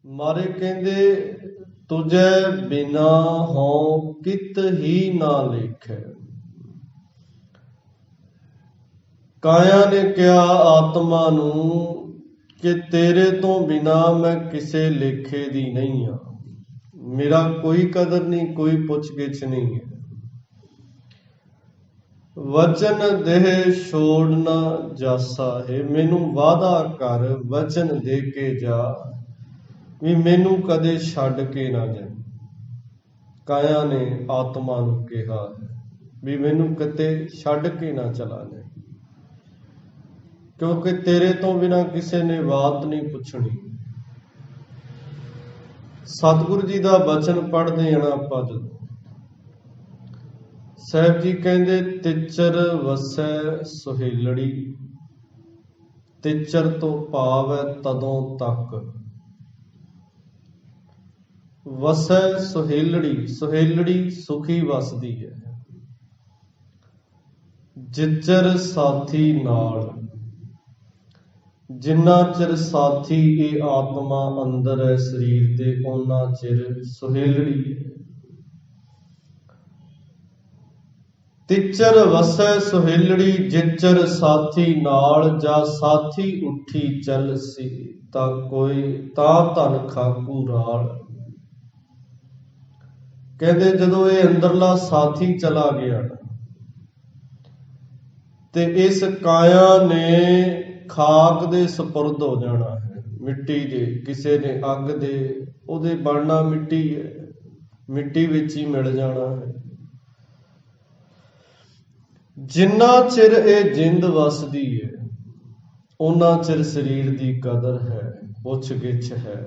ਮਾਰੇ ਕਹਿੰਦੇ ਤੁਝੇ ਬਿਨਾ ਹੋਂ ਕਿਤ ਹੀ ਨਾ ਲੇਖੈ। ਕਾਇਆ ਨੇ ਕਿਹਾ ਆਤਮਾ ਨੂੰ ਕਿ ਤੇਰੇ ਤੋਂ ਬਿਨਾ ਮੈਂ ਕਿਸੇ ਲੇਖੇ ਦੀ ਨਹੀਂ ਹਾਂ, ਮੇਰਾ ਕੋਈ ਕਦਰ ਨਹੀਂ, ਕੋਈ ਪੁੱਛ ਗਿੱਛ ਨਹੀਂ ਹੈ। ਵਚਨ ਦੇਹ ਛੋੜ ਨਾ ਜਾਸਾ ਹੈ, ਮੈਨੂੰ ਵਾਅਦਾ ਕਰ, ਵਚਨ ਦੇ ਕੇ ਜਾ ਵੀ ਮੈਨੂੰ ਕਦੇ ਛੱਡ ਕੇ ਨਾ ਜਾ। ਕਾਇਆ ਨੇ ਆਤਮਾ ਨੂੰ ਕਿਹਾ ਵੀ ਮੈਨੂੰ ਕਿਤੇ ਛੱਡ ਕੇ ਨਾ ਚਲਾ ਜਾਏ, ਕਿਉਂਕਿ ਤੇਰੇ ਤੋਂ ਬਿਨਾਂ ਕਿਸੇ ਨੇ ਬਾਤ ਨਹੀਂ ਪੁੱਛਣੀ। ਸਤਿਗੁਰੂ ਜੀ ਦਾ ਬਚਨ ਪੜ੍ਹਦੇ ਹਾਂ ਆਪਾਂ ਜਦੋਂ, ਸਾਹਿਬ ਜੀ ਕਹਿੰਦੇ ਤਿਚਰ ਵਸੈ ਸੁਹੇਲੜੀ, ਤਿਚਰ ਤੋਂ ਭਾਵ ਹੈ ਤਦੋਂ ਤੱਕ। ਵਸੈ ਸੁਹੇਲੜੀ, ਸੁਹੇਲੜੀ ਸੁਖੀ ਵਸਦੀ ਹੈ। ਜਿਚਰ ਸਾਥੀ ਨਾਲ, ਜਿੰਨਾ ਚਿਰ ਸਾਥੀ ਇਹ ਆਤਮਾ ਅੰਦਰ ਹੈ ਸਰੀਰ ਦੇ, ਉਹਨਾਂ ਚਿਰ ਸੁਹੇਲੜੀ ਹੈ। ਤਿਚਰ ਵਸੈ ਸੁਹੇਲੜੀ, ਜਿਚਰ ਸਾਥੀ ਨਾਲ, ਜਾਂ ਸਾਥੀ ਉੱਠੀ ਚੱਲ ਸੀ ਤਾਂ ਕੋਈ ਤਾਂ ਧਨ ਖਾਕੂ ਰਾਲ। ਕਹਿੰਦੇ ਜਦੋਂ ਇਹ ਅੰਦਰਲਾ ਸਾਥੀ ਚਲਾ ਗਿਆ ਤੇ ਇਸ ਕਾਇਆ ਨੇ ਖਾਕ ਦੇ ਸਪੁਰਦ ਹੋ ਜਾਣਾ ਹੈ, ਮਿੱਟੀ ਦੇ। ਕਿਸੇ ਨੇ ਅੱਗ ਦੇ, ਉਹਦੇ ਬਣਨਾ ਮਿੱਟੀ ਹੈ, ਮਿੱਟੀ ਵਿੱਚ ਹੀ ਮਿਲ ਜਾਣਾ ਹੈ। ਜਿੰਨਾ ਚਿਰ ਇਹ ਜਿੰਦ ਵਸਦੀ ਹੈ ਉਹਨਾਂ ਚਿਰ ਸਰੀਰ ਦੀ ਕਦਰ ਹੈ, ਪੁੱਛ ਗਿੱਛ ਹੈ।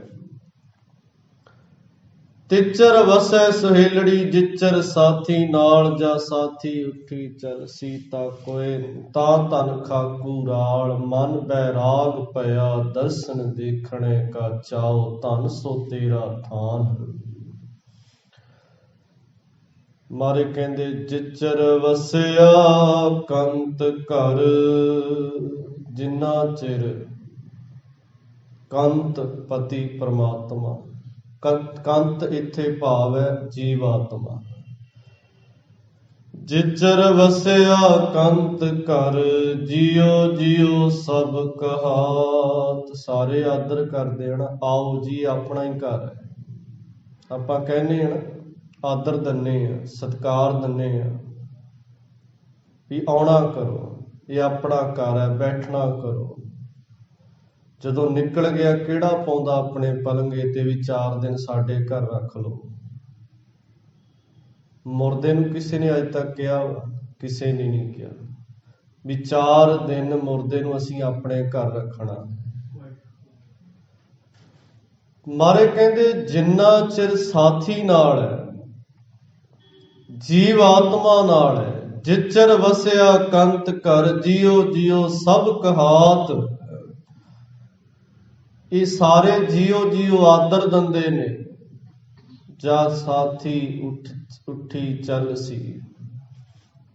ਤਿਚਰ ਵਸੈ ਸੁਹੇਲੜੀ, ਜਿਚਰ ਸਾਥੀ ਨਾਲ, ਜਾਂ ਸਾਥੀ ਉੱਠੀ ਚੱਲ ਸੀ ਤਾਂ ਕੋਏ ਤਾਂ ਧਨ ਖਾਕੂ ਰਾਲ। ਮਨ ਬੈਰਾਗ ਭਇਆ ਦਰਸ਼ਨ ਦੇਖਣੇ ਕਾ ਚਾਓ, ਧਨ ਸੋ ਤੇਰਾ ਥਾਨ। ਮਾਰੇ ਕਹਿੰਦੇ ਜਿਚਰ ਵਸਿਆ ਕੰਤ ਘਰ, ਜਿੰਨਾ ਚਿਰ ਕੰਤ ਪਤੀ ਪਰਮਾਤਮਾ, ਕੰਤ ਇੱਥੇ ਭਾਵ ਹੈ ਜੀਵਾਤਮਾ। ਜਿਚਰ ਵਸਿਆ ਕੰਤ ਘਰ, ਜਿਉ ਜਿਉ ਸਭ ਕਹਾਤ। ਸਾਰੇ ਆਦਰ ਕਰਦੇ ਹਨ, ਆਓ ਜੀ ਆਪਣਾ ਹੀ ਘਰ ਹੈ। ਆਪਾਂ ਕਹਿੰਦੇ ਹਾਂ ਆਦਰ ਦਿੰਦੇ ਹਾਂ, ਸਤਿਕਾਰ ਦਿੰਦੇ ਹਾਂ ਵੀ ਆਉਣਾ ਕਰੋ, ਇਹ ਆਪਣਾ ਘਰ ਹੈ, ਬੈਠਣਾ ਕਰੋ। ਜਦੋਂ ਨਿਕਲ ਗਿਆ ਕਿਹੜਾ ਪਾਉਂਦਾ ਆਪਣੇ ਪਲੰਗੇ ਤੇ ਵੀ 4 ਦਿਨ ਸਾਡੇ ਘਰ ਰੱਖ ਲਓ। ਮੁਰਦੇ ਨੂੰ ਕਿਸੇ ਨੇ ਅੱਜ ਤੱਕ ਕਿਹਾ? ਕਿਸੇ ਨੇ ਨਹੀਂ ਕਿਹਾ ਵੀ 4 ਦਿਨ ਮੁਰਦੇ ਨੂੰ ਅਸੀਂ ਆਪਣੇ ਘਰ ਰੱਖਣਾ। ਮਾਰੇ ਕਹਿੰਦੇ ਜਿੰਨਾ ਚਿਰ ਸਾਥੀ ਨਾਲ ਹੈ, ਜੀਵ ਆਤਮਾ ਨਾਲ ਹੈ, ਜਿਚਰ ਵਸਿਆ ਕੰਤ ਘਰ, ਜਿਉ ਜਿਉ ਸਭ ਕਹਾਤ। ਇਹ ਸਾਰੇ ਜਿਉ ਜਿਉ ਆਦਰ ਦਿੰਦੇ ਨੇ, ਜਾਂ ਸਾਥੀ ਉੱਠੀ ਚੱਲ ਸੀ।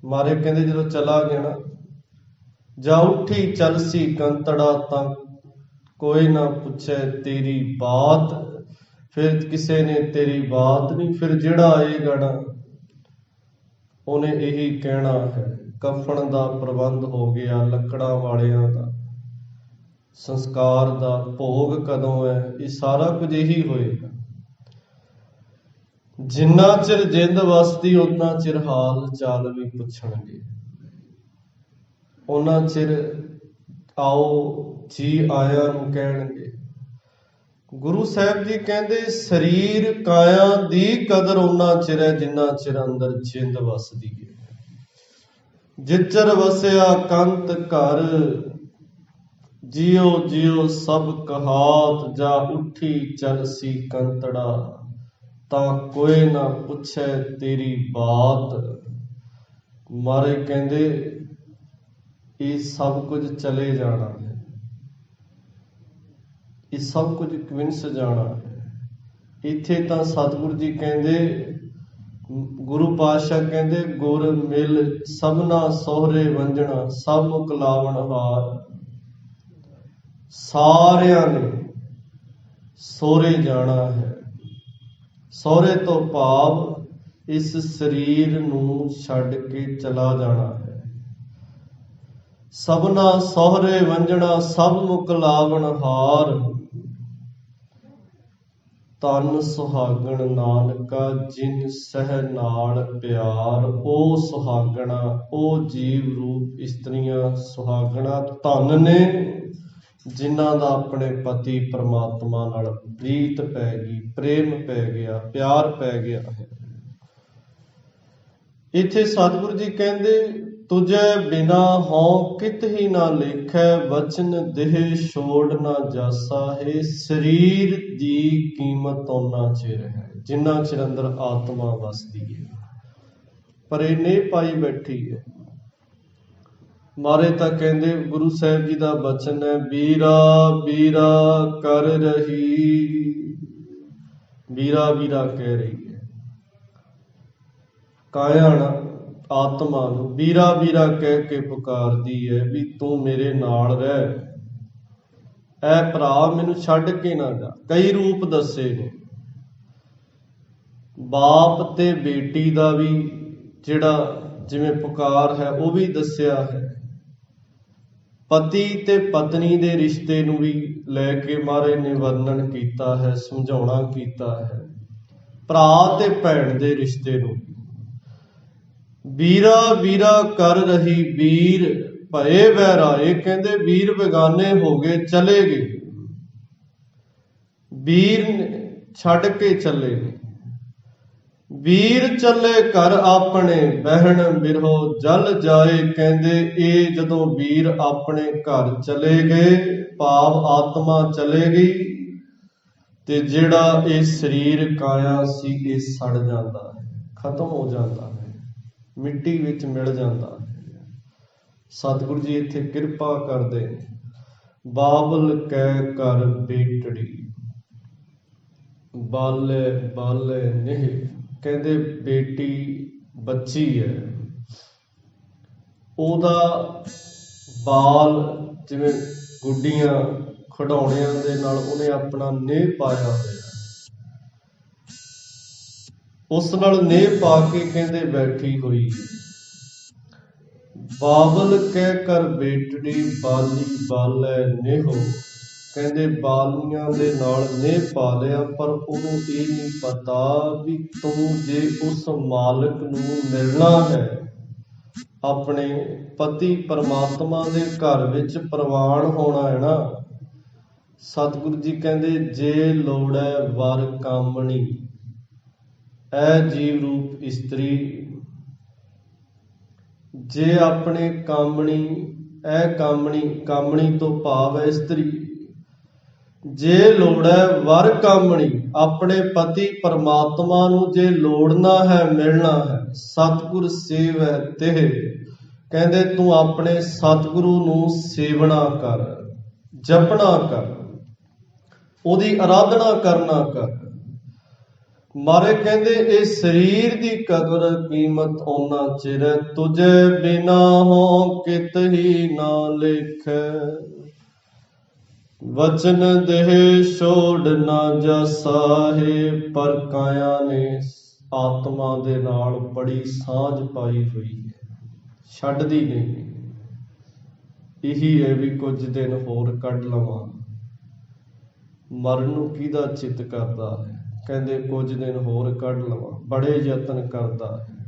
ਮਾਰੇ ਕਹਿੰਦੇ ਜਦੋਂ ਚਲਾ ਗਿਆ ਨਾ, ਜਾਂ ਉੱਠੀ ਚੱਲ ਸੀ ਕੰਤੜਾ, ਤਾਂ ਕੋਈ ਨਾ ਪੁੱਛੇ ਤੇਰੀ ਬਾਤ। ਫਿਰ ਕਿਸੇ ਨੇ ਤੇਰੀ ਬਾਤ ਨਹੀਂ, ਫਿਰ ਜਿਹੜਾ ਆਏਗਾ ਨਾ ਉਹਨੇ ਇਹੀ ਕਹਿਣਾ ਹੈ। ਕਫਨ ਦਾ ਪ੍ਰਬੰਧ ਹੋ ਗਿਆ, ਲੱਕੜਾਂ ਵਾਲਿਆਂ ਦਾ, ਸੰਸਕਾਰ ਦਾ, ਭੋਗ ਕਦੋਂ ਹੈ, ਇਹ ਸਾਰਾ ਕੁਝ ਇਹੀ ਹੋਏਗਾ। ਜਿੰਨਾ ਚਿਰ ਜਿੰਦ ਵਸਦੀ ਉਹਨਾਂ ਚਿਰ ਹਾਲ ਚਾਲ ਵੀ ਪੁੱਛਣਗੇ, ਉਹਨਾਂ ਚਿਰ ਆਓ ਜੀ ਆਇਆਂ ਨੂੰ ਕਹਿਣਗੇ। ਗੁਰੂ ਸਾਹਿਬ ਜੀ ਕਹਿੰਦੇ ਸਰੀਰ ਕਾਇਆ ਦੀ ਕਦਰ ਉਹਨਾਂ ਚਿਰ ਹੈ ਜਿੰਨਾ ਚਿਰ ਅੰਦਰ ਜਿੰਦ ਵਸਦੀ ਹੈ। ਜਿਚਰ ਵਸਿਆ ਕੰਤ ਘਰ, ਜਿਉ ਜਿਉ ਸਭ ਕਹਾਤ, ਜਾਂ ਉੱਠੀ ਚੱਲ ਸੀ ਕੰਤੜਾ, ਤਾਂ ਕੋਈ ਨਾ ਪੁੱਛੇ ਤੇਰੀ ਬਾਤ। ਮਾਰੇ ਕਹਿੰਦੇ ਇਹ ਸਭ ਕੁਝ ਚਲੇ ਜਾਣਾ ਹੈ, ਇਹ ਸਭ ਕੁਝ ਕਵਿੰਸ ਜਾਣਾ ਹੈ। ਇੱਥੇ ਤਾਂ ਸਤਿਗੁਰੂ ਜੀ ਕਹਿੰਦੇ, ਗੁਰੂ ਪਾਤਸ਼ਾਹ ਕਹਿੰਦੇ ਗੁਰ ਮਿਲ ਸਭਨਾ ਸੋਹਰੇ ਵੰਜਣਾ, ਸਭ ਮੁਖ ਲਾਵਣ ਹਾਰ। ਸਾਰਿਆਂ ਨੇ ਸਹੁਰੇ ਜਾਣਾ ਹੈ। ਸਹੁਰੇ ਤੋਂ ਭਾਵ ਇਸ ਸਰੀਰ ਨੂੰ ਛੱਡ ਕੇ ਚਲਾ ਜਾਣਾ ਹੈ। ਸਭਨਾ ਸਹੁਰੇ ਵੰਜਣਾ ਸਭ ਮੁਖ ਲਾਵਣ ਹਾਰ, ਤਨ ਸੁਹਾਗਣ ਨਾਨਕਾ ਜਿਨ ਸਹਿ ਨਾਲ ਪਿਆਰ। ਉਹ ਸੁਹਾਗਣਾ, ਉਹ ਜੀਵ ਰੂਪ ਇਸਤਰੀਆਂ ਸੁਹਾਗਣਾ ਧਨ ਨੇ ਜਿਨ੍ਹਾਂ ਦਾ ਆਪਣੇ ਪਤੀ ਪਰਮਾਤਮਾ ਨਾਲ ਪ੍ਰੀਤ ਪੈ ਗਈ, ਪ੍ਰੇਮ ਪੈ ਗਿਆ, ਪਿਆਰ ਪੈ ਗਿਆ ਹੈ। ਇੱਥੇ ਸਤਿਗੁਰੂ ਜੀ ਕਹਿੰਦੇ ਤੁਝੇ ਬਿਨਾ ਹਉ ਕਿਤ ਹੀ ਨਾ ਲੇਖੈ, ਵਚਨ ਦੇਹ ਛੋੜ ਨਾ ਜਾਸਾ ਹੈ। ਸਰੀਰ ਦੀ ਕੀਮਤ ਓਨਾ ਚਿਰ ਹੈ ਜਿੰਨਾ ਚਿਰ ਅੰਦਰ ਆਤਮਾ ਵਸਦੀ ਹੈ, ਪਰ ਇਹ ਨਹੀਂ ਪਾਈ ਬੈਠੀ ਹੈ। ਮਾਰੇ ਤਾਂ ਕਹਿੰਦੇ ਗੁਰੂ ਸਾਹਿਬ ਜੀ ਦਾ ਬਚਨ ਹੈ, ਵੀਰਾ ਵੀਰਾ ਕਰ ਰਹੀ। ਵੀਰਾ ਵੀਰਾ ਕਹਿ ਰਹੀ ਹੈ ਕਾਇਆ ਨਾ, ਆਤਮਾ ਨੂੰ ਵੀਰਾ ਵੀਰਾ ਕਹਿ ਕੇ ਪੁਕਾਰਦੀ ਹੈ ਵੀ ਤੂੰ ਮੇਰੇ ਨਾਲ ਰਹਿ, ਐ ਭਰਾ ਮੈਨੂੰ ਛੱਡ ਕੇ ਨਾ ਜਾ। ਕਈ ਰੂਪ ਦੱਸੇ ਨੇ, ਬਾਪ ਤੇ ਬੇਟੀ ਦਾ ਵੀ ਜਿਹੜਾ ਜਿਵੇਂ ਪੁਕਾਰ ਹੈ ਉਹ ਵੀ ਦੱਸਿਆ ਹੈ। ਪਤੀ ਤੇ ਪਤਨੀ ਦੇ ਰਿਸ਼ਤੇ ਨੂੰ ਵੀ ਲੈ ਕੇ ਮਹਾਰਾਜ ਨੇ ਵਰਣਨ ਕੀਤਾ ਹੈ, ਸਮਝਾਉਣਾ ਕੀਤਾ ਹੈ। ਭਰਾ ਤੇ ਭੈਣ ਦੇ ਰਿਸ਼ਤੇ ਨੂੰ ਵੀਰਾ ਵੀਰਾ ਕਰ ਰਹੀ। ਵੀਰ ਭਏ ਵੈਰਾਏ, ਕਹਿੰਦੇ ਵੀਰ ਬੇਗਾਨੇ ਹੋ ਗਏ, ਚਲੇ ਗਏ। ਵੀਰ ਛੱਡ ਕੇ ਚੱਲੇ ਨੇ। ਵੀਰ ਚੱਲੇ ਘਰ ਆਪਣੇ, ਬਹਿਣ ਬਿਰਹੋ ਜਲ ਜਾਏ। ਕਹਿੰਦੇ ਇਹ ਜਦੋਂ ਵੀਰ ਆਪਣੇ ਘਰ ਚਲੇ ਗਏ, ਭਾਵ ਆਤਮਾ ਚਲੇ ਗਈ, ਤੇ ਜਿਹੜਾ ਇਹ ਸਰੀਰ ਕਾਇਆ ਸੀ ਇਹ ਸੜ ਜਾਂਦਾ ਹੈ, ਖਤਮ ਹੋ ਜਾਂਦਾ ਹੈ, ਮਿੱਟੀ ਵਿੱਚ ਮਿਲ ਜਾਂਦਾ ਹੈ। ਸਤਿਗੁਰੂ ਜੀ ਇੱਥੇ ਕਿਰਪਾ ਕਰਦੇ ਨੇ, ਬਾਬਲ ਕਹਿ ਕਰ ਬੇਟੜੀ, ਬਾਲੇ ਬਾਲੇ ਨਹੀਂ। ਕਹਿੰਦੇ ਬੇਟੀ ਬੱਚੀ ਹੈ, ਉਹਦਾ ਬਾਲ ਜਿਵੇਂ ਗੁੱਡੀਆਂ ਖਿਡੌਣਿਆਂ ਦੇ ਨਾਲ ਉਹਨੇ ਆਪਣਾ ਨੇਹ ਪਾਇਆ ਹੋਇਆ, ਉਸ ਨਾਲ ਨੇਹ ਪਾ ਕੇ ਕਹਿੰਦੇ ਬੈਠੀ ਹੋਈ। ਬਾਬਲ ਕਹਿ ਕਰ ਬੇਟੜੀ, ਬਾਲੀ ਬਾਲੇ ਨੇਹੋ। ਕਹਿੰਦੇ ਬਾਲੀਆਂ ਦੇ ਨਾਲ ਨੇਹ ਪਾ ਲਿਆ, ਪਰ ਉਹਨੂੰ ਇਹ ਨਹੀਂ ਪਤਾ ਵੀ ਤੂੰ ਜੇ ਉਸ ਮਾਲਕ ਨੂੰ ਮਿਲਣਾ ਹੈ, ਆਪਣੇ ਪਤੀ ਪਰਮਾਤਮਾ ਦੇ ਘਰ ਵਿੱਚ ਪ੍ਰਵਾਨ ਹੋਣਾ ਹੈ ਨਾ। ਸਤਿਗੁਰੂ ਜੀ ਕਹਿੰਦੇ ਜੇ ਲੋੜੈ ਵਰ ਕਾਮਣੀ, ਐ ਜੀਵ ਰੂਪ ਇਸਤਰੀ ਜੇ ਆਪਣੇ ਕਾਮਣੀ, ਐ ਕਾਮਣੀ, ਕਾਮਣੀ ਤੋਂ ਭਾਵ ਹੈ ਇਸਤਰੀ, ਜੇ ਲੋੜੈ ਵਰ ਕਾਮਣੀ, ਆਪਣੇ ਪਤੀ ਪਰਮਾਤਮਾ ਨੂੰ ਜੇ ਲੋੜਨਾ ਹੈ, ਮਿਲਣਾ ਹੈ, ਸਤਿਗੁਰ ਸੇਵੈ ਤਿਹ। ਕਹਿੰਦੇ ਤੂੰ ਆਪਣੇ ਸਤਿਗੁਰੂ ਨੂੰ ਸੇਵਨਾ ਕਰ, ਜਪਣਾ ਕਰ, ਉਹਦੀ ਆਰਾਧਨਾ ਕਰਨਾ ਕਰ। ਮਾਰੇ ਕਹਿੰਦੇ ਇਹ ਸਰੀਰ ਦੀ ਕਦਰ ਕੀਮਤ ਓਨਾ ਚਿਰ, ਤੁਝੇ ਬਿਨਾ ਹੋ ਕਿਤ ਹੀ ਨਾ ਲੇਖੈ। ਵਚਨ ਦੇਹ ਛੋੜ ਨਾ ਜਾਸਾ ਹੈ। ਪਰ ਕਾਇਆ ਨੇ ਆਤਮਾ ਦੇ ਨਾਲ ਬੜੀ ਸਾਂਝ ਪਾਈ ਹੋਈ ਹੈ, ਛੱਡਦੀ ਨਹੀਂ। ਇਹੀ ਹੈ ਵੀ ਕੁਝ ਦਿਨ ਹੋਰ ਕੱਢ ਲਵਾਂ, ਮਰਨ ਨੂੰ ਕਿਹਦਾ ਚਿੱਤ ਕਰਦਾ ਹੈ। ਕਹਿੰਦੇ ਕੁਝ ਦਿਨ ਹੋਰ ਕੱਢ ਲਵਾਂ, ਬੜੇ ਯਤਨ ਕਰਦਾ ਹੈ।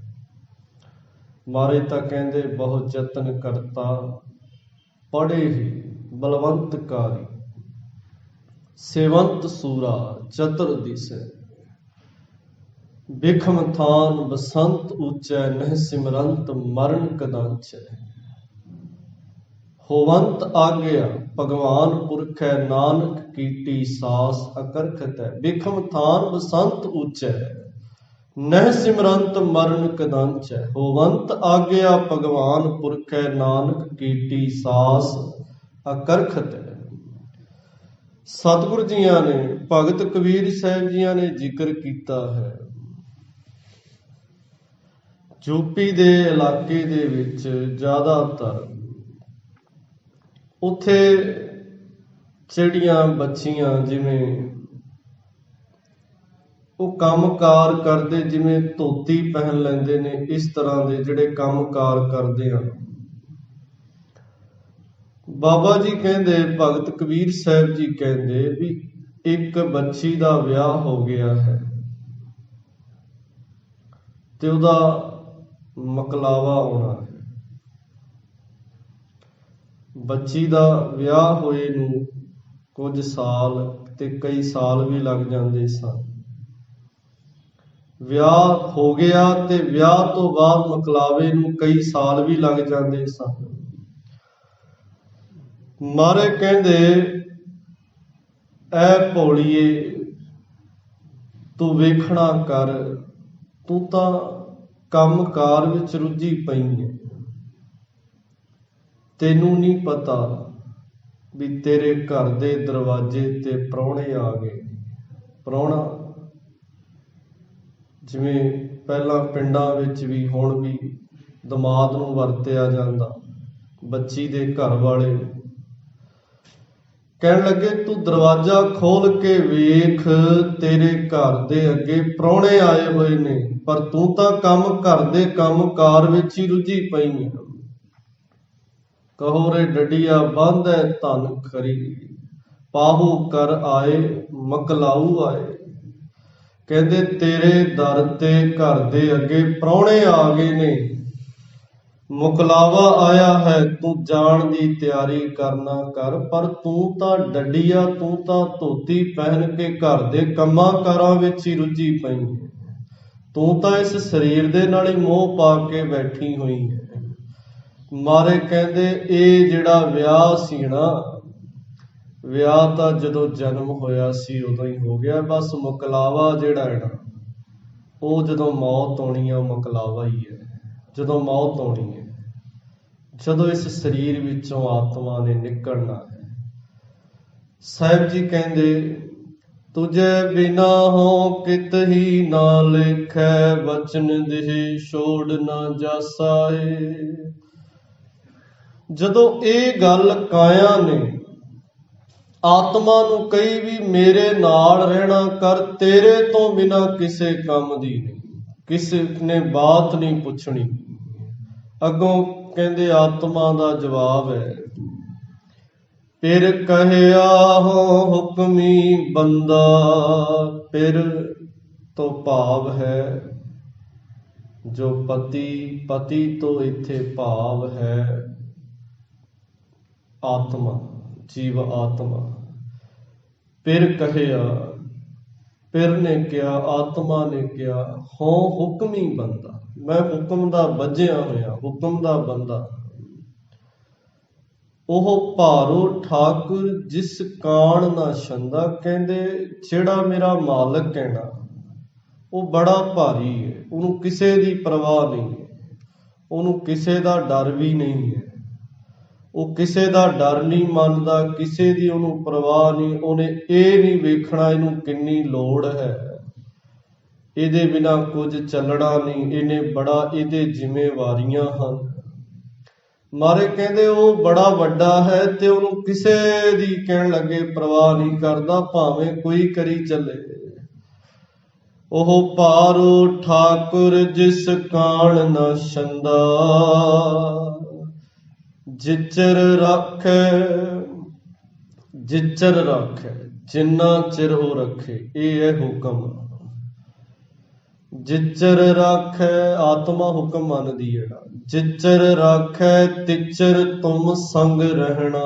ਮਾਰੇ ਤਾਂ ਕਹਿੰਦੇ ਬਹੁਤ ਯਤਨ ਕਰਤਾ, ਪੜੇ ਹੀ ਬਲਵੰਤਕਾਰੀ, ਸੇਵੰਤ ਸੂਰਾ ਚਤੁਰ ਦਿਸੈ। ਬਿਖਮ ਥਾਨ ਬਸੰਤ ਉੱਚੈ, ਨਹਿ ਸਿਮਰੰਤ ਮਰਨ ਕਦਾਂਚੈ। ਹੋਵੰਤ ਆਗਿਆ ਭਗਵਾਨ ਪੁਰਖੈ, ਨਾਨਕ ਕੀਟੀ ਸਾਸ ਅਕਰਖਤ ਹੈ। ਬਿਖਮ ਥਾਨ ਬਸੰਤ ਉੱਚੈ, ਨਹਿ ਸਿਮਰੰਤ ਮਰਨ ਕਦਾਂਚੈ। ਹੋਵੰਤ ਆਗਿਆ ਭਗਵਾਨ ਪੁਰਖੈ, ਨਾਨਕ ਕੀਟੀ ਸਾਸ ਅਕਰਖਤ ਹੈ। ਸਤਿਗੁਰੂ ਜੀਆਂ ਨੇ, ਭਗਤ ਕਬੀਰ ਸਾਹਿਬ ਜੀਆਂ ਨੇ ਜ਼ਿਕਰ ਕੀਤਾ ਹੈ, ਯੂਪੀ ਦੇ ਇਲਾਕੇ ਦੇ ਵਿੱਚ ਜ਼ਿਆਦਾਤਰ ਉੱਥੇ ਚਿੜੀਆਂ ਬੱਚੀਆਂ ਜਿਵੇਂ ਉਹ ਕੰਮਕਾਰ ਕਰਦੇ ਜਿਵੇਂ ਧੋਤੀ ਪਹਿਨ ਲੈਂਦੇ ਨੇ, ਇਸ ਤਰ੍ਹਾਂ ਦੇ ਜਿਹੜੇ ਕੰਮਕਾਰ ਕਰਦੇ ਹਨ। ਬਾਬਾ ਜੀ ਕਹਿੰਦੇ, ਭਗਤ ਕਬੀਰ ਸਾਹਿਬ ਜੀ ਕਹਿੰਦੇ ਵੀ ਇੱਕ ਬੱਚੀ ਦਾ ਵਿਆਹ ਹੋ ਗਿਆ ਹੈ ਤੇ ਉਹਦਾ ਮਕਲਾਵਾ ਆਉਣਾ ਹੈ। ਬੱਚੀ ਦਾ ਵਿਆਹ ਹੋਏ ਨੂੰ ਕੁਝ ਸਾਲ ਤੇ ਕਈ ਸਾਲ ਵੀ ਲੱਗ ਜਾਂਦੇ ਸਨ। ਵਿਆਹ ਹੋ ਗਿਆ ਤੇ ਵਿਆਹ ਤੋਂ ਬਾਅਦ ਮਕਲਾਵੇ ਨੂੰ ਕਈ ਸਾਲ ਵੀ ਲੱਗ ਜਾਂਦੇ ਸਨ। ਮਾਰੇ ਕਹਿੰਦੇ, ਐ ਭੋਲੀਏ ਤੂੰ ਵੇਖਣਾ ਕਰ, ਤੂੰ ਤਾਂ ਕੰਮਕਾਰ ਵਿੱਚ ਰੁੱਝੀ ਪਈ ਹੈ। ਤੈਨੂੰ ਨਹੀਂ ਪਤਾ ਵੀ ਤੇਰੇ ਘਰ ਦੇ ਦਰਵਾਜ਼ੇ ਤੇ ਪ੍ਰਾਹੁਣੇ ਆ ਗਏ। ਪ੍ਰਾਹੁਣਾ ਜਿਵੇਂ ਪਹਿਲਾਂ ਪਿੰਡਾਂ ਵਿੱਚ ਵੀ ਹੁਣ ਵੀ ਦਮਾਦ ਨੂੰ ਵਰਤਿਆ ਜਾਂਦਾ, ਬੱਚੀ ਦੇ ਘਰ ਵਾਲੇ ਕਹਿਣ ਲੱਗੇ, ਤੂੰ ਦਰਵਾਜ਼ਾ ਖੋਲ ਕੇ ਵੇਖ, ਤੇਰੇ ਘਰ ਦੇ ਅੱਗੇ ਪ੍ਰਾਹੁਣੇ ਆਏ ਹੋਏ ਨੇ, ਪਰ ਤੂੰ ਤਾਂ ਘਰ ਦੇ ਕੰਮਕਾਰ ਵਿੱਚ ਹੀ ਰੁੱਝੀ ਪਈ ਹੈ। ਕਹੋ ਰੇ ਡੱਡੀਆ ਬੰਧੈ ਧਨ ਖਰੀ, ਪਾਹੂ ਕਰ ਆਏ ਮਕਲਾਊ ਆਏ। ਕਹਿੰਦੇ ਤੇਰੇ ਦਰ ਤੇ ਘਰ ਦੇ ਅੱਗੇ ਪ੍ਰਾਹੁਣੇ ਆ ਗਏ ਨੇ, ਮੁਕਲਾਵਾ ਆਇਆ ਹੈ, ਤੂੰ ਜਾਣ ਦੀ ਤਿਆਰੀ ਕਰਨਾ ਕਰ। ਪਰ ਤੂੰ ਤਾਂ ਡੱਡੀਆ, ਤੂੰ ਤਾਂ ਧੋਤੀ ਪਹਿਨ ਕੇ ਘਰ ਦੇ ਕੰਮਾਂ ਕਾਰਾਂ ਵਿੱਚ ਹੀ ਰੁੱਝੀ ਪਈ ਹੈ। ਤੂੰ ਤਾਂ ਇਸ ਸਰੀਰ ਦੇ ਨਾਲ ਹੀ ਮੋਹ ਪਾ ਕੇ ਬੈਠੀ ਹੋਈ ਹੈ। ਮਾਰੇ ਕਹਿੰਦੇ, ਇਹ ਜਿਹੜਾ ਵਿਆਹ ਸੀ ਨਾ, ਵਿਆਹ ਤਾਂ ਜਦੋਂ ਜਨਮ ਹੋਇਆ ਸੀ ਉਦੋਂ ਹੀ ਹੋ ਗਿਆ। ਬਸ ਮੁਕਲਾਵਾ ਜਿਹੜਾ ਹੈ ਨਾ, ਉਹ ਜਦੋਂ ਮੌਤ ਆਉਣੀ ਹੈ, ਉਹ ਮੁਕਲਾਵਾ ਹੀ ਹੈ। ਜਦੋਂ ਮੌਤ ਆਉਣੀ ਹੈ, ਜਦੋਂ ਇਸ ਸਰੀਰ ਵਿੱਚੋਂ ਆਤਮਾ ਨੇ ਨਿਕਲਣਾ ਹੈ। ਸਾਹਿਬ ਜੀ ਕਹਿੰਦੇ, ਤੁਝੇ ਬਿਨਾ ਹੋ ਕਿਤ ਹੀ ਨਾ ਲੇਖੈ, ਬਚਨ ਦੇਹ ਛੋੜ ਨਾ ਜਾਸਾਏ। ਜਦੋਂ ਇਹ ਗੱਲ ਕਾਇਆ ਨੇ ਆਤਮਾ ਨੂੰ ਕਹੀ ਵੀ ਮੇਰੇ ਨਾਲ ਰਹਿਣਾ ਕਰ, ਤੇਰੇ ਤੋਂ ਬਿਨਾ ਕਿਸੇ ਕੰਮ ਦੀ ਨਹੀਂ, ਕਿਸੇ ਨੇ ਬਾਤ ਨਹੀਂ ਪੁੱਛਣੀ। ਅੱਗੋਂ ਕਹਿੰਦੇ ਆਤਮਾ ਦਾ ਜਵਾਬ ਹੈ, ਫਿਰ ਕਹਿਆ ਹੋ ਹੁਕਮੀ ਬੰਦਾ। ਫਿਰ ਤੋਂ ਭਾਵ ਹੈ ਜੋ ਪਤੀ ਤੋਂ ਇੱਥੇ ਭਾਵ ਹੈ ਆਤਮਾ, ਜੀਵ ਆਤਮਾ। ਫਿਰ ਕਹਿਆ, ਫਿਰ ਨੇ ਕਿਹਾ, ਆਤਮਾ ਨੇ ਕਿਹਾ, ਹੋ ਹੁਕਮੀ ਬੰਦਾ, ਮੈਂ ਹੁਕਮ ਦਾ ਬੱਝਿਆ ਹੋਇਆ, ਹੁਕਮ ਦਾ ਬੰਦਾ। ਉਹ ਭਾਰੋ ਠਾਕੁਰ ਜਿਸ ਕਾਣ ਨਾ ਛੰਦਾ। ਕਹਿੰਦੇ ਜਿਹੜਾ ਮੇਰਾ ਮਾਲਕ ਹੈ ਨਾ, ਉਹ ਬੜਾ ਭਾਰੀ ਹੈ, ਉਹਨੂੰ ਕਿਸੇ ਦੀ ਪਰਵਾਹ ਨਹੀਂ ਹੈ, ਉਹਨੂੰ ਕਿਸੇ ਦਾ ਡਰ ਵੀ ਨਹੀਂ ਹੈ। ਉਹ ਕਿਸੇ ਦਾ ਡਰ ਨਹੀਂ ਮੰਨਦਾ, ਕਿਸੇ ਦੀ ਉਹਨੂੰ ਪਰਵਾਹ ਨਹੀਂ। ਉਹਨੇ ਇਹ ਨਹੀਂ ਵੇਖਣਾ ਇਹਨੂੰ ਕਿੰਨੀ ਲੋੜ ਹੈ, ਇਹਦੇ ਬਿਨਾਂ ਕੁਝ ਚੱਲਣਾ ਨਹੀਂ, ਇਹਨੇ ਬੜਾ ਇਹਦੇ ਜ਼ਿੰਮੇਵਾਰੀਆਂ ਹਨ। ਮਾਰੇ ਕਹਿੰਦੇ ਉਹ ਬੜਾ ਵੱਡਾ ਹੈ ਤੇ ਉਹਨੂੰ ਕਿਸੇ ਦੀ ਕਹਿਣ ਲੱਗੇ ਪਰਵਾਹ ਨਹੀਂ ਕਰਦਾ, ਭਾਵੇਂ ਕੋਈ ਕਰੀ ਚੱਲੇ। ਉਹ ਭਾਰੋ ਠਾਕੁਰ ਜਿਸ ਕਾਣ ਨਾ ਛੰਦਾ, ਜਿਚਰ ਰੱਖੈ ਜਿੰਨਾ ਚਿਰ ਉਹ ਰੱਖੇ। ਇਹ ਹੈ ਹੁਕਮ। ਜਿਚਰ ਰੱਖੈ, ਆਤਮਾ ਹੁਕਮ ਮੰਨਦੀ ਹੈ ਨਾ। ਜਿਚਰ ਰੱਖੈ ਤਿਚਰ ਤੁਮ ਸੰਗ ਰਹਿਣਾ।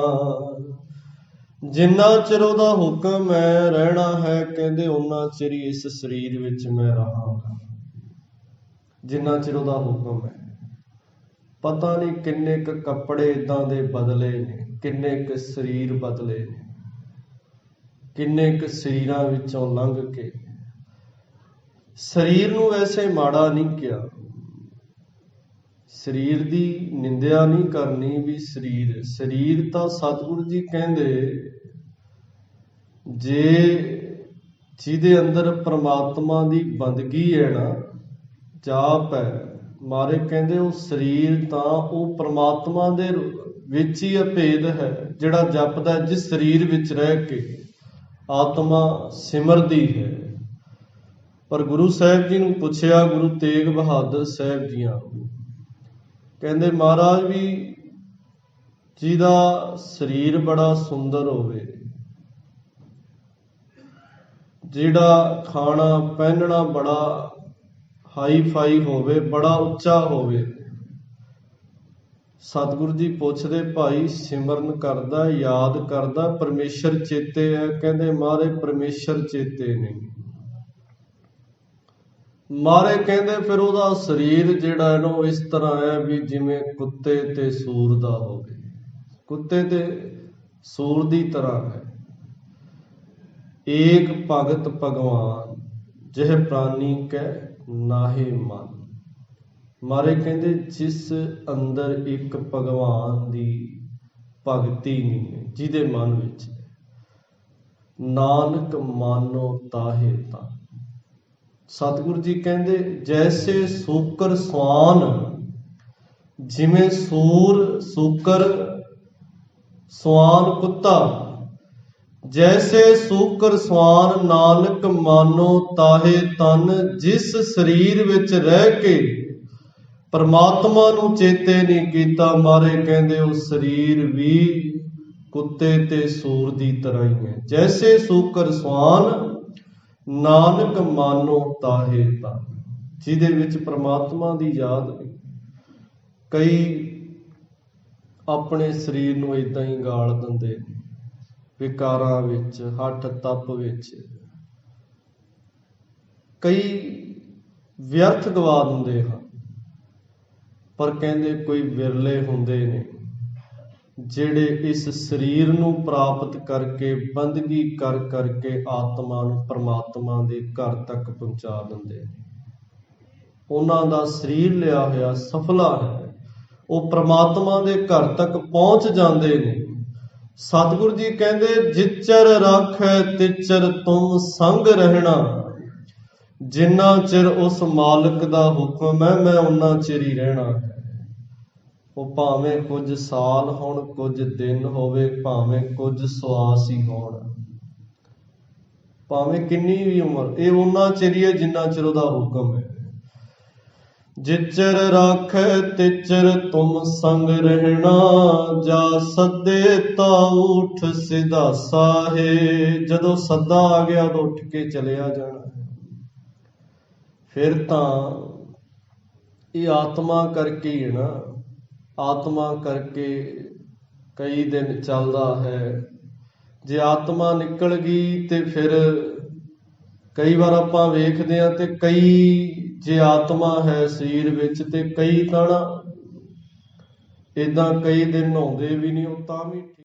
ਜਿੰਨਾ ਚਿਰ ਉਹਦਾ ਹੁਕਮ ਹੈ ਰਹਿਣਾ ਹੈ, ਕਹਿੰਦੇ ਓਨਾ ਚਿਰ ਹੀ ਇਸ ਸਰੀਰ ਵਿੱਚ ਮੈਂ ਰਹਾਂਗਾ। ਜਿੰਨਾ ਚਿਰ ਉਹਦਾ ਹੁਕਮ ਹੈ। ਪਤਾ ਨਹੀਂ ਕਿੰਨੇ ਕੁ ਕੱਪੜੇ ਏਦਾਂ ਦੇ ਬਦਲੇ ਨੇ, ਕਿੰਨੇ ਕੁ ਸਰੀਰ ਬਦਲੇ ਨੇ, ਕਿੰਨੇ ਕੁ ਸਰੀਰਾਂ ਵਿੱਚੋਂ ਲੰਘ ਕੇ। ਸਰੀਰ ਨੂੰ ਵੈਸੇ ਮਾੜਾ ਨਹੀਂ ਕਿਹਾ, ਸਰੀਰ ਦੀ ਨਿੰਦਿਆ ਨਹੀਂ ਕਰਨੀ ਵੀ ਸਰੀਰ ਤਾਂ ਸਤਿਗੁਰੂ ਜੀ ਕਹਿੰਦੇ ਜਿਹਦੇ ਅੰਦਰ ਪ੍ਰਮਾਤਮਾ ਦੀ ਬੰਦਗੀ ਹੈ ਨਾ, ਜਾਪ ਹੈ। ਮਾਰੇ ਕਹਿੰਦੇ ਉਹ ਸਰੀਰ ਤਾਂ ਉਹ ਪ੍ਰਮਾਤਮਾ ਦੇ ਵਿੱਚ ਹੀ ਅਭੇਦ ਹੈ, ਜਿਹੜਾ ਜਪਦਾ ਜਿਸ ਸਰੀਰ ਵਿੱਚ ਰਹਿ ਕੇ ਆਤਮਾ ਸਿਮਰਦੀ ਹੈ। ਪਰ ਗੁਰੂ ਸਾਹਿਬ ਜੀ ਨੂੰ ਪੁੱਛਿਆ, ਗੁਰੂ ਤੇਗ ਬਹਾਦਰ ਸਾਹਿਬ ਜੀਆਂ ਨੂੰ, ਕਹਿੰਦੇ ਮਹਾਰਾਜ ਵੀ ਜਿਹਦਾ ਸਰੀਰ ਬੜਾ ਸੁੰਦਰ ਹੋਵੇ, ਜਿਹੜਾ ਖਾਣਾ ਪਹਿਨਣਾ ਬੜਾ ਹਾਈ ਫਾਈ ਹੋਵੇ, ਬੜਾ ਉੱਚਾ ਹੋਵੇ, ਸਤਿਗੁਰੂ ਜੀ ਪੁੱਛਦੇ ਭਾਈ ਸਿਮਰਨ ਕਰਦਾ, ਯਾਦ ਕਰਦਾ, ਪਰਮੇਸ਼ਰ ਚੇਤੇ ਹੈ? ਕਹਿੰਦੇ ਮਹਾਰਾਜ ਪਰਮੇਸ਼ਰ ਚੇਤੇ ਨਹੀਂ। ਮਹਾਰਾਜ ਕਹਿੰਦੇ ਫਿਰ ਉਹਦਾ ਸਰੀਰ ਜਿਹੜਾ ਹੈ ਨਾ ਉਹ ਇਸ ਤਰ੍ਹਾਂ ਹੈ ਵੀ ਜਿਵੇਂ ਕੁੱਤੇ ਤੇ ਸੂਰ ਦਾ ਹੋਵੇ, ਕੁੱਤੇ ਤੇ ਸੂਰ ਦੀ ਤਰ੍ਹਾਂ ਹੈ। ਏਕ ਭਗਤ ਭਗਵਾਨ ਜਿਹ ਪ੍ਰਾਨੀ ਕੈ ਨਾਹੇ ਮਨ। ਮਹਾਰਾਜ ਕਹਿੰਦੇ ਜਿਸ ਅੰਦਰ ਇੱਕ ਭਗਵਾਨ ਦੀ ਭਗਤੀ ਨਹੀਂ ਹੈ, ਜਿਹਦੇ ਮਨ ਵਿੱਚ, ਨਾਨਕ ਮਾਨੋ ਤਾਹੇ ਤਾਂ। ਸਤਿਗੁਰੂ ਜੀ ਕਹਿੰਦੇ ਜੈਸੇ ਸੂਕਰ ਸਵਾਨ, ਜਿਵੇਂ ਸੂਰ ਸੂਕਰ ਸਵਾਨ ਕੁੱਤਾ, ਜੈਸੇ ਸੂਕਰ ਸਵਾਨ ਨਾਨਕ ਮਾਨੋ ਤਾਹੇ ਤਨ। ਜਿਸ ਸਰੀਰ ਵਿੱਚ ਰਹਿ ਕੇ ਪਰਮਾਤਮਾ ਨੂੰ ਚੇਤੇ ਨਹੀਂ ਕੀਤਾ, ਮਾਰੇ ਕਹਿੰਦੇ ਉਹ ਸਰੀਰ ਵੀ ਕੁੱਤੇ ਤੇ ਸੂਰ ਦੀ ਤਰ੍ਹਾਂ ਹੀ ਹੈ। ਜੈਸੇ ਸੂਕਰ ਸਵਾਨ ਨਾਨਕ ਮਾਨੋ ਤਾਹੇ ਤਨ। ਜਿਹਦੇ ਵਿੱਚ ਪ੍ਰਮਾਤਮਾ ਦੀ ਯਾਦ ਨਹੀਂ। ਕਈ ਆਪਣੇ ਸਰੀਰ ਨੂੰ ਏਦਾਂ ਹੀ ਗਾਲ ਦਿੰਦੇ, ਵਿਕਾਰਾਂ ਵਿੱਚ, ਹੱਠ ਤਪ ਵਿੱਚ, ਕਈ ਵਿਅਰਥ ਗਵਾ ਦਿੰਦੇ ਹਨ। ਪਰ ਕਹਿੰਦੇ ਕੋਈ ਵਿਰਲੇ ਹੁੰਦੇ ਨੇ ਜਿਹੜੇ ਇਸ ਸਰੀਰ ਨੂੰ ਪ੍ਰਾਪਤ ਕਰਕੇ, ਬੰਦਗੀ ਕਰ ਕਰਕੇ ਆਤਮਾ ਨੂੰ ਪਰਮਾਤਮਾ ਦੇ ਘਰ ਤੱਕ ਪਹੁੰਚਾ ਦਿੰਦੇ ਨੇ। ਉਹਨਾਂ ਦਾ ਸਰੀਰ ਲਿਆ ਹੋਇਆ ਸਫਲਾ ਹੈ, ਉਹ ਪਰਮਾਤਮਾ ਦੇ ਘਰ ਤੱਕ ਪਹੁੰਚ ਜਾਂਦੇ ਨੇ। ਸਤਿਗੁਰੂ ਜੀ ਕਹਿੰਦੇ ਜਿਚਰ ਰਾਖੈ ਤਿਚਰ ਤੁਮ ਸੰਗ ਰਹਿਣਾ। ਜਿੰਨਾ ਚਿਰ ਉਸ ਮਾਲਕ ਦਾ ਹੁਕਮ ਹੈ, ਮੈਂ ਉਹਨਾਂ ਚਿਰ ਹੀ ਰਹਿਣਾ ਹੈ। ਉਹ ਭਾਵੇਂ ਕੁਝ ਸਾਲ ਹੋਣ, ਕੁਝ ਦਿਨ ਹੋਵੇ, ਭਾਵੇਂ ਕੁਝ ਸਵਾਸ ਹੀ ਹੋਣ, ਭਾਵੇਂ ਕਿੰਨੀ ਵੀ ਉਮਰ, ਇਹ ਉਹਨਾਂ ਚਿਰ ਹੀ ਹੈ ਜਿੰਨਾ ਚਿਰ ਉਹਦਾ ਹੁਕਮ ਹੈ। ਜਿਚਰ ਰਾਖੈ ਤਿਚਰ ਤੁਮ ਸੰਗ ਰਹਿਣਾ, ਜਾ ਸੱਦੇ ਤਾ ਉਠ ਸਿਧਾਸਾ ਹੈ। ਜਦੋਂ ਸੱਦਾ ਆ ਗਿਆ ਉਦੋਂ ਉੱਠ ਕੇ ਚਲਿਆ ਜਾਣਾ। ਫਿਰ ਤਾਂ ਇਹ ਆਤਮਾ ਕਰਕੇ ਹੀ ਹੈ ਨਾ, ਆਤਮਾ ਕਰਕੇ ਕਈ ਦਿਨ ਚੱਲਦਾ ਹੈ। ਜੇ ਆਤਮਾ ਨਿਕਲ ਗਈ ਤੇ ਫਿਰ ਕਈ ਵਾਰ ਆਪਾਂ ਵੇਖਦੇ ਹਾਂ ਤੇ ਕਈ, ਜੇ ਆਤਮਾ ਹੈ ਸਰੀਰ ਵਿੱਚ ਤੇ ਕਈ ਤਾਂ ਏਦਾਂ ਕਈ ਦਿਨ ਨਹਾਉਂਦੇ ਵੀ ਨਹੀਂ, ਉਹ ਤਾਂ ਵੀ